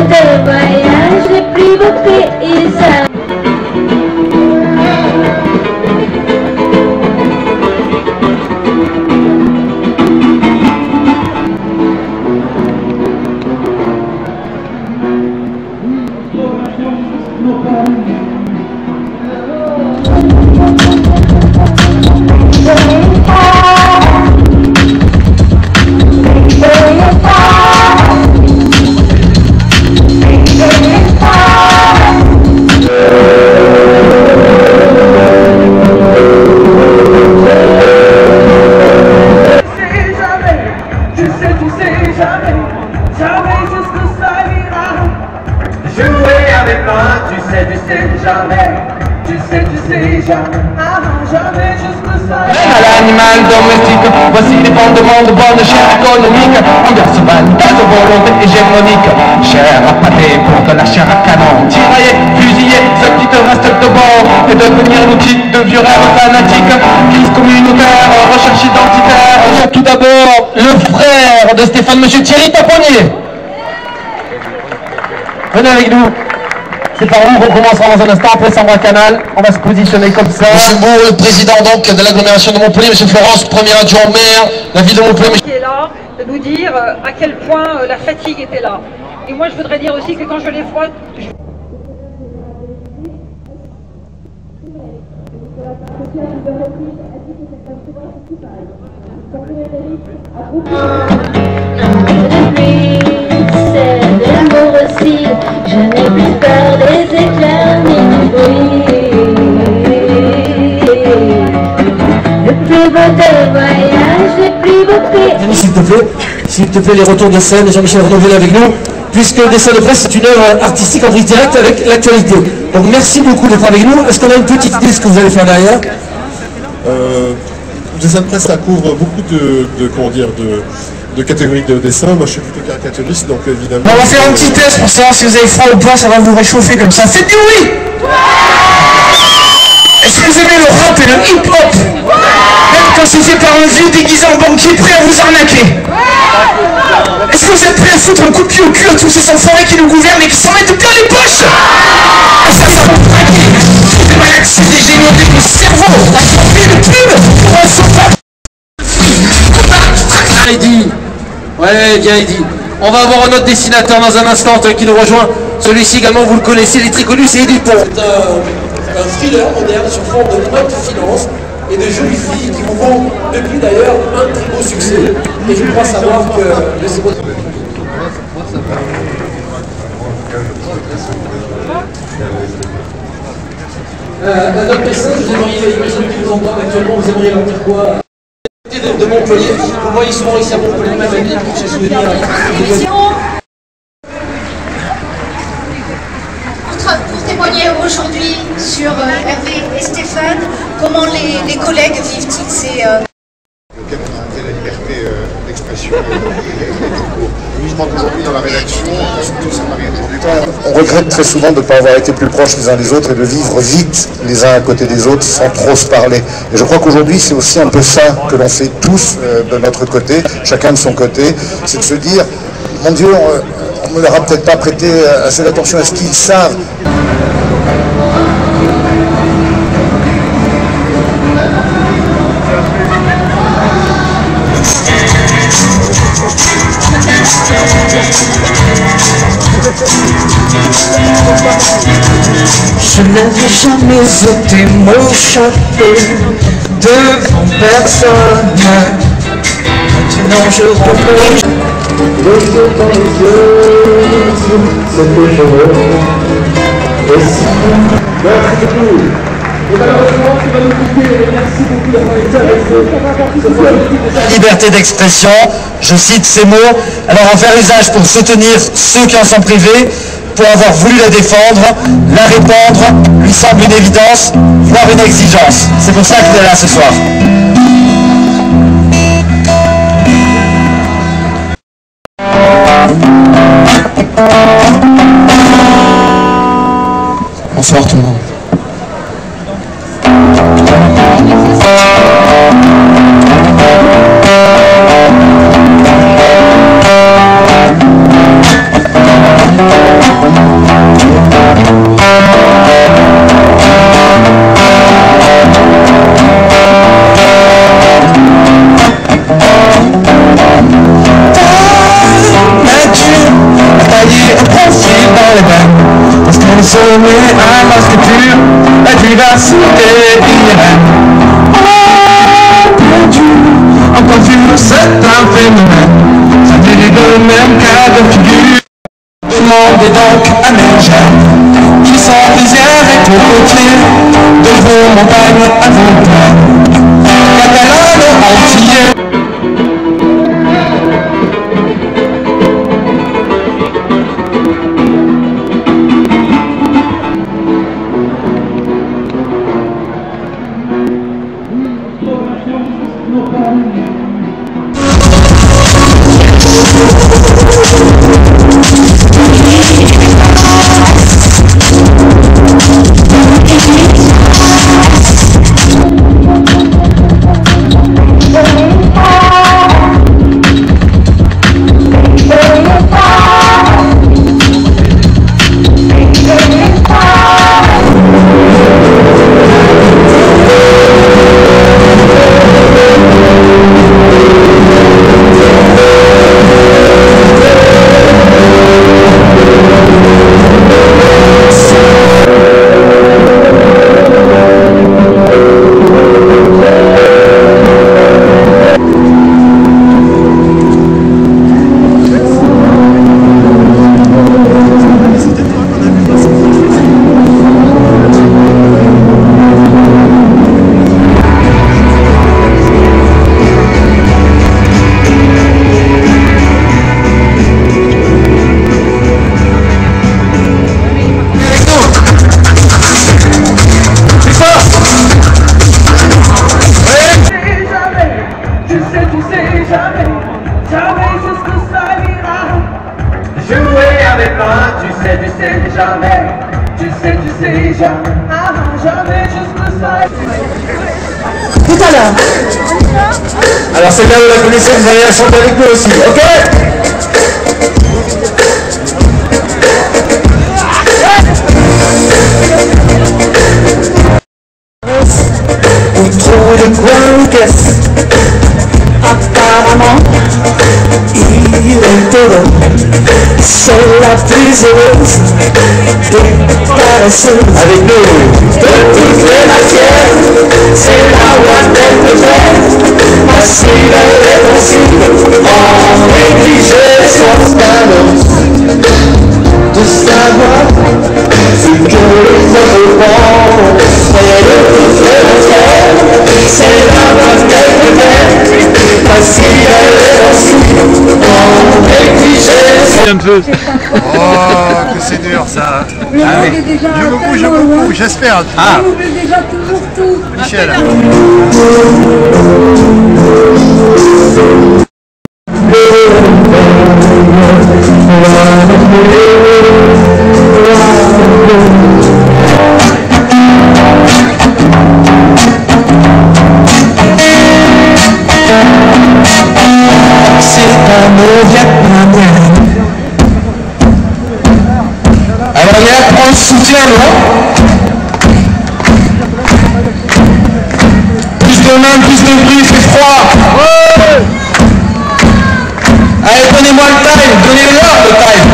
de voyage, les plus beaux paysages. À l'animal domestique, voici les fondements de bonne chair économique. Ambiance bandaise, volonté hégémonique. Chair à pâté pour de la chair à canon. Tirailler, fusiller, ce qui te reste de bon. Et devenir l'outil de vieux rêves fanatiques. Crise communautaire, recherche identitaire. Tout d'abord, le frère de Stéphane, monsieur Thierry Taponnier. Venez avec nous. C'est par où qu'on commencera dans un instant, après Sambra Canal, on va se positionner comme ça. Monsieur Bourg, le président donc de l'agglomération de Montpellier, monsieur Florence, premier adjoint au maire, la ville de Montpellier. Qui est là, de nous dire à quel point la fatigue était là. Et moi je voudrais dire aussi que quand je les vois... C'est de l'amour aussi, je n'ai plus peur des éclairs ni du bruit. Le plus beau de voyage, les plus beaux pays. S'il te plaît, les retours de scène, Jean-Michel Renouvel avec nous, puisque Dessin de presse, c'est une œuvre artistique en prise directe avec l'actualité. Donc merci beaucoup d'être avec nous. Est-ce qu'on a une petite idée de ce que vous allez faire derrière? Dessin de presse, ça couvre beaucoup de catégories de dessin. Moi, je suis plutôt caricaturiste, donc évidemment... On va faire un petit test pour savoir si vous avez froid ou pas, ça va vous réchauffer comme ça. Faites du oui! Est-ce que vous aimez le rap et le hip-hop? Même quand c'est fait par un vieux déguisé en banquier prêt à vous arnaquer? Est-ce que vous êtes prêts à foutre un coup de pied au cul à tous ces enfoirés qui nous gouvernent et qui s'en mettent plein les poches? Ça va vous braquer! Des malades, c'est dégénéré du cerveau! La santé de pub pour un sofa! Heidi. Ouais, bien Heidi. On va avoir un autre dessinateur dans un instant qui nous rejoint. Celui-ci également, vous le connaissez, il est très connu, c'est Edith Pont. C'est un thriller moderne sur forme de haute finance et de jolies filles qui vous vont depuis d'ailleurs un très beau succès. Et je crois savoir que... notre médecin, vous aimeriez imaginer que vous en parlez actuellement, vous aimeriez leur dire quoi? De Montpellier, vous voyez souvent ici à Montpellier, même à Lille, pour se souvenir. Pour témoigner aujourd'hui sur Hervé et Stéphane, comment les collègues vivent-ils ces... Auquel on a la liberté d'expression. Je pense qu'aujourd'hui dans la rédaction, surtout ça m'arrive aujourd'hui. On regrette très souvent de ne pas avoir été plus proches les uns des autres et de vivre vite les uns à côté des autres sans trop se parler. Et je crois qu'aujourd'hui c'est aussi un peu ça que l'on fait tous de notre côté, chacun de son côté, c'est de se dire, mon Dieu, on ne leur a peut-être pas prêté assez d'attention à ce qu'ils savent. Je n'avais jamais ôté mon chapeau devant personne. Maintenant je reprends les yeux dans les yeux, ce que je veux. Et si merci beaucoup. Et malheureusement, tu vas nous quitter, et merci beaucoup d'avoir été avec nous. Liberté d'expression, je cite ces mots, alors en faire usage pour soutenir ceux qui en sont privés, pour avoir voulu la défendre, la répandre, lui semble une évidence, voire une exigence. C'est pour ça qu'il est là ce soir. Bonsoir tout le monde. consommer un masque pur, la diversité inhérente. Oh Dieu, encore vu, c'est un phénomène, ça dit le même cas de figure. Demandez donc à mes jeunes, qui sont rizières et cocotiers, de vos montagnes à vos plaines, catalanes entiers. Tout à l'heure. Alors c'est là où la connaissez, vous allez la chanter avec nous aussi, ok? On trouve de quoi une caisse. Apparemment, il est heureux. C'est la plus heureuse des paresseuses. Avec nous, de toutes les matières, c'est la voix d'être peut-être. Passive et réversible, en négligé son scandale. De savoir ce que les autres font. Et de toutes les matières, c'est la voix d'être peut-être. Passive et réversible, en négligé son Un peu. Oh, que c'est dur ça. Je beaucoup, j'espère. Ah. déjà toujours tout. Michel. C'est un mot vietnamien. Alors il y a on se soutient, non? Plus de main, plus de bruit, c'est froid. Allez, donnez-moi le time, donnez-leur le time.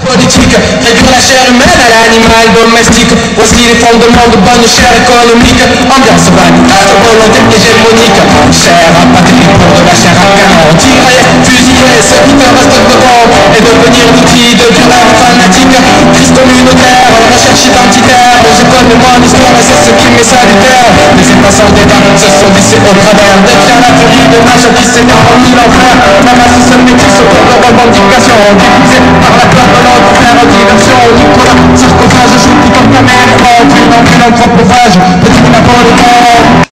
Politique, réduire la chair humaine à l'animal domestique. Voici les fondements de bonne chair économique. Ambiance bannière, volonté hégémonique. Chair à patrie pour de la chair à canon. Tirer, fusiller, ce qui te reste devant. Et devenir l'outil de violeurs fanatiques. Crise communautaire, recherche identitaire. Aux écoles de mon histoire et c'est ce qui m'est salutaire. Les effaceurs des dents se sont vissés au travers. Décrire la furie de nage qui s'étend en mille enfers. La masse se métisse autour de revendications. Diffusées par la peur de l'autre, faire diversion. Nicolas, sarcophage, joue tout comme ta mère. Une anthropophage, petit Napoléon.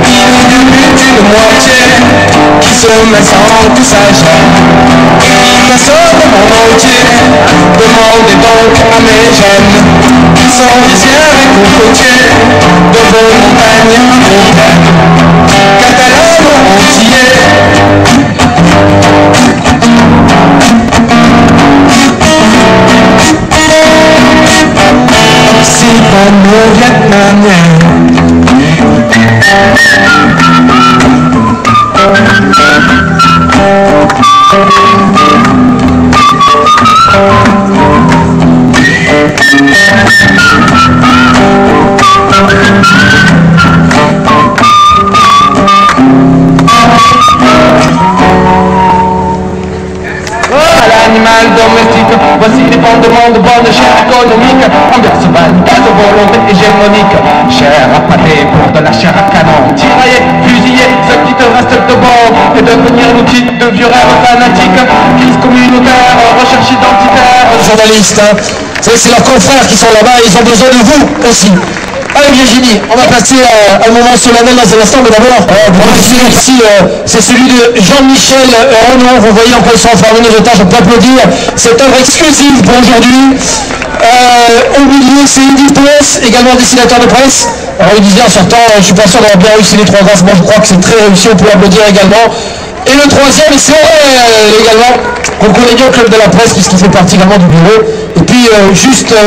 Il est devenu une moitié qui se met sans tout sa gêne. Il m'assomme le monde entier. Demandez donc à mes jeunes qui sont rizières et cocotiers de vos montagnes à vos plaines, catalanes entiers. C'est pas le vietnamien. L'animal domestique, voici les fondements de bonne chair économique, ambiance bandaise, volonté hégémonique, chair à pâté pour de la chair à canon, tirailler, fusiller, ce qui te reste de bon, et devenir l'outil de vieux rêves fanatiques, crise communautaire, recherche identitaire. Journalistes, hein. C'est leurs confrères qui sont là-bas, ils ont besoin de vous aussi. Allez Virginie, on va passer à un moment solennel dans un instant, mais d'abord, ici, c'est celui de Jean-Michel Renaud. Vous voyez en quoi ils sont enfermés nos otages, on peut applaudir. Cette œuvre exclusive pour aujourd'hui. Au milieu, c'est Edith Press, également dessinateur de presse. Alors il disait en sortant, je suis pas sûr d'avoir bien réussi les trois grâces, moi je crois que c'est très réussi, on peut applaudir également. Et le troisième, c'est également, qu'on connaît bien au Club de la Presse, puisqu'il fait partie également du bureau. Et puis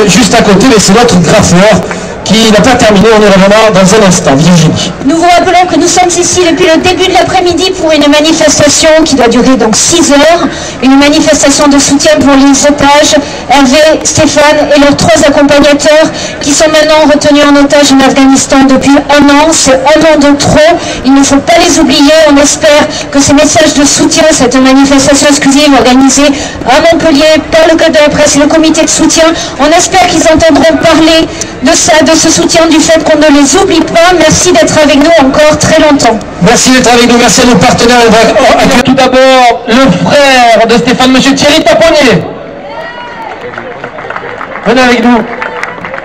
juste à côté, c'est notre graffeur qui n'a pas terminé, on y reviendra dans un instant. Virginie. Nous vous rappelons que nous sommes ici depuis le début de l'après-midi pour une manifestation qui doit durer donc 6 heures, une manifestation de soutien pour les otages, Hervé, Stéphane et leurs 3 accompagnateurs qui sont maintenant retenus en otage en Afghanistan depuis 1 an. C'est 1 an de trop, il ne faut pas les oublier. On espère que ces messages de soutien, cette manifestation exclusive organisée à Montpellier par le Club de la Presse et le comité de soutien, on espère qu'ils entendront parler de ça, de ce soutien, du fait qu'on ne les oublie pas. Merci d'être avec nous encore très longtemps. Merci d'être avec nous, merci à nos partenaires. Tout d'abord, le frère de Stéphane, monsieur Thierry Taponnier. Venez avec nous.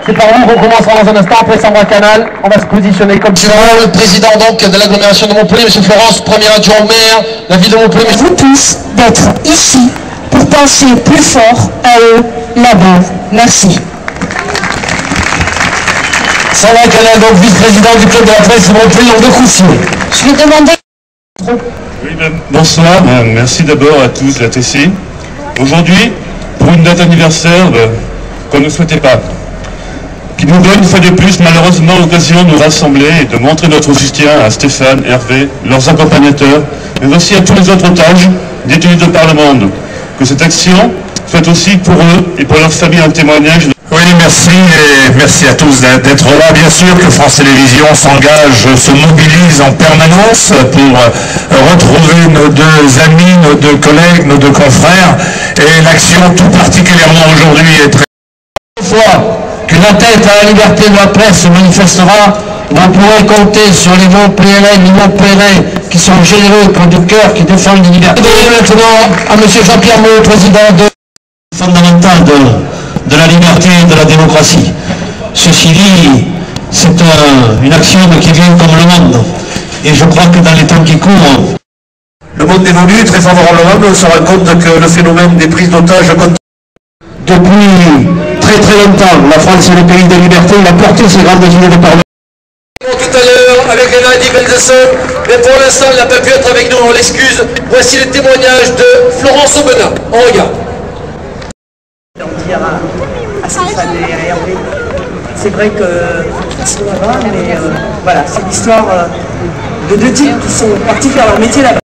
C'est par vous qu'on commencera dans un instant, après Sandra Canal. On va se positionner comme ça. Le président donc de l'agglomération de Montpellier, monsieur Florence, premier adjoint au maire, la ville de Montpellier. Vous tous d'être ici pour penser plus fort à eux là-bas. Merci. Sandra Canal, donc vice-président du Club de la Presse de Montpellier, en 2 coups. Je vais demander... Oui, bonsoir, merci d'abord à tous de la TC. Aujourd'hui, pour une date anniversaire qu'on ne souhaitait pas, qui nous donne une fois de plus malheureusement l'occasion de nous rassembler et de montrer notre soutien à Stéphane, Hervé, leurs accompagnateurs, mais aussi à tous les autres otages détenus de par le monde. Que cette action soit aussi pour eux et pour leurs familles un témoignage. Oui, merci et merci à tous d'être là. Bien sûr que France Télévisions s'engage, se mobilise en permanence pour retrouver nos 2 amis, nos 2 collègues, nos 2 confrères. Et l'action tout particulièrement aujourd'hui est très... fois qu'une tête à la liberté de la presse se manifestera, vous pourrez compter sur les Montpelliérains qui sont généreux, qui ont du cœur, qui défendent les libertés. Maintenant à M. Jean-Pierre Moreau, président fondamental de la liberté et de la démocratie. Ceci dit, c'est une action qui vient comme le monde. Et je crois que dans les temps qui courent, le monde évolue très favorablement, mais on se rend compte que le phénomène des prises d'otages continue. Depuis très longtemps, la France est le pays de liberté, il a porté ses grandes idées de parlement. Tout à l'heure avec Renati Belzesson, mais pour l'instant il n'a pas pu être avec nous, on l'excuse. Voici le témoignage de Florence Aubenas. On regarde. Dire à Stéphane et Hervé, c'est vrai qu'ils sont là-bas, mais voilà, c'est l'histoire de 2 types qui sont partis faire leur métier là-bas.